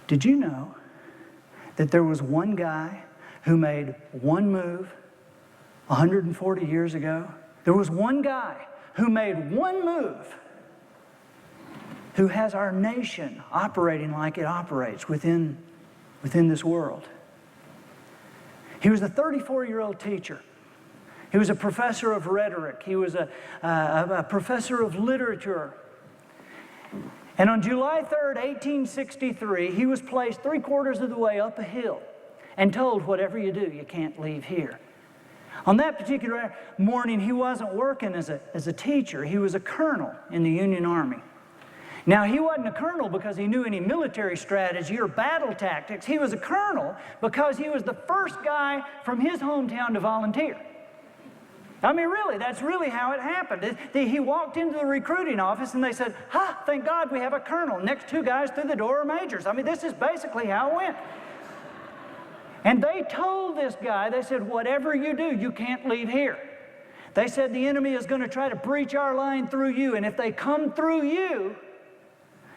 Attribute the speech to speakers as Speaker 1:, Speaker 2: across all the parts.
Speaker 1: Did you know that there was one guy who made one move 140 years ago? There was one guy who made one move who has our nation operating like it operates within this world. He was a 34-year-old teacher. He was a professor of rhetoric. He was a professor of literature. And on July 3rd, 1863, he was placed 3/4 of the way up a hill and told, whatever you do, you can't leave here. On that particular morning, he wasn't working as a teacher. He was a colonel in the Union Army. Now, he wasn't a colonel because he knew any military strategy or battle tactics. He was a colonel because he was the first guy from his hometown to volunteer. I mean, really, that's really how it happened. He walked into the recruiting office and they said, thank God we have a colonel. Next 2 guys through the door are majors. I mean, this is basically how it went. And they told this guy, they said, whatever you do, you can't leave here. They said the enemy is going to try to breach our line through you, and if they come through you,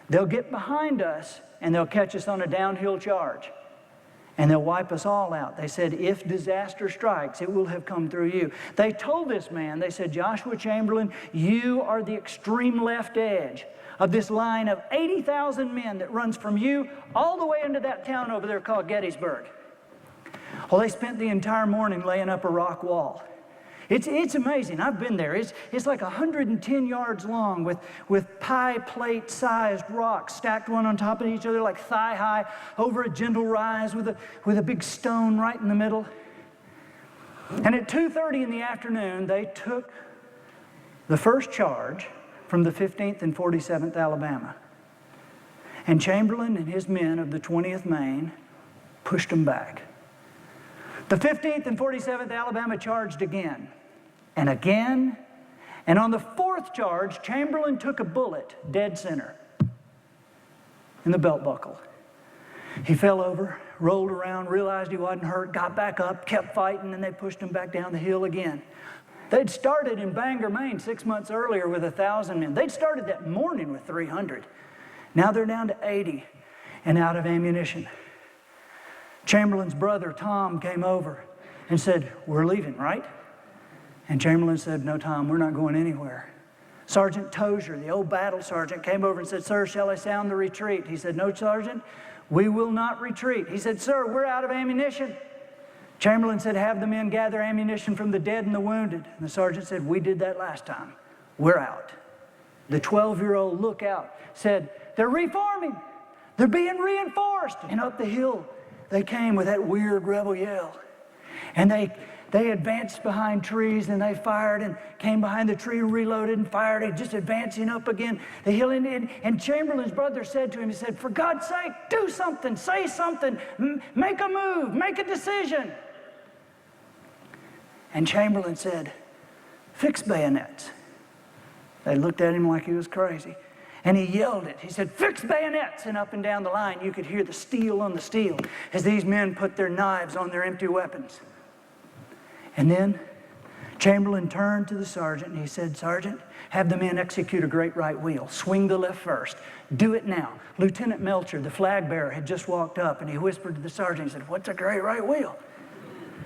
Speaker 1: they'll get behind us and they'll catch us on a downhill charge. And they'll wipe us all out. They said, if disaster strikes, it will have come through you. They told this man, they said, Joshua Chamberlain, you are the extreme left edge of this line of 80,000 men that runs from you all the way into that town over there called Gettysburg. Well, they spent the entire morning laying up a rock wall. It's amazing. I've been there. It's like 110 yards long with pie plate sized rocks stacked one on top of each other like thigh high over a gentle rise with a big stone right in the middle. And at 2:30 in the afternoon, they took the first charge from the 15th and 47th Alabama. And Chamberlain and his men of the 20th Maine pushed them back. The 15th and 47th Alabama charged again and again, and on the 4th charge, Chamberlain took a bullet dead center in the belt buckle. He fell over, rolled around, realized he wasn't hurt, got back up, kept fighting, and they pushed him back down the hill again. They'd started in Bangor, Maine 6 months earlier with 1,000 men. They'd started that morning with 300. Now they're down to 80 and out of ammunition. Chamberlain's brother, Tom, came over and said, we're leaving, right? And Chamberlain said, no, Tom, we're not going anywhere. Sergeant Tozier, the old battle sergeant, came over and said, sir, shall I sound the retreat? He said, no, Sergeant, we will not retreat. He said, sir, we're out of ammunition. Chamberlain said, have the men gather ammunition from the dead and the wounded. And the sergeant said, we did that last time. We're out. The 12-year-old lookout said, they're reforming. They're being reinforced. And up the hill, they came with that weird rebel yell. And they advanced behind trees and they fired and came behind the tree and reloaded and fired and just advancing up again the hill. And Chamberlain's brother said to him, he said, for God's sake, do something, say something, make a move, make a decision. And Chamberlain said, fix bayonets. They looked at him like he was crazy. And he yelled it. He said, fix bayonets. And up and down the line, you could hear the steel on the steel as these men put their knives on their empty weapons. And then Chamberlain turned to the sergeant and he said, Sergeant, have the men execute a great right wheel. Swing the left first. Do it now. Lieutenant Melcher, the flag bearer, had just walked up and he whispered to the sergeant, he said, what's a great right wheel?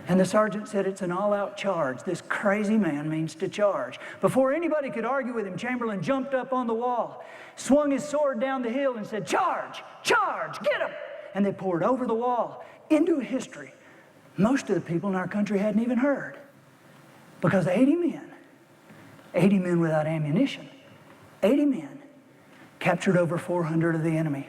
Speaker 1: And the sergeant said, it's an all-out charge. This crazy man means to charge. Before anybody could argue with him, Chamberlain jumped up on the wall, swung his sword down the hill and said, charge, charge, get him. And they poured over the wall into a history most of the people in our country hadn't even heard. Because 80 men without ammunition, 80 men captured over 400 of the enemy.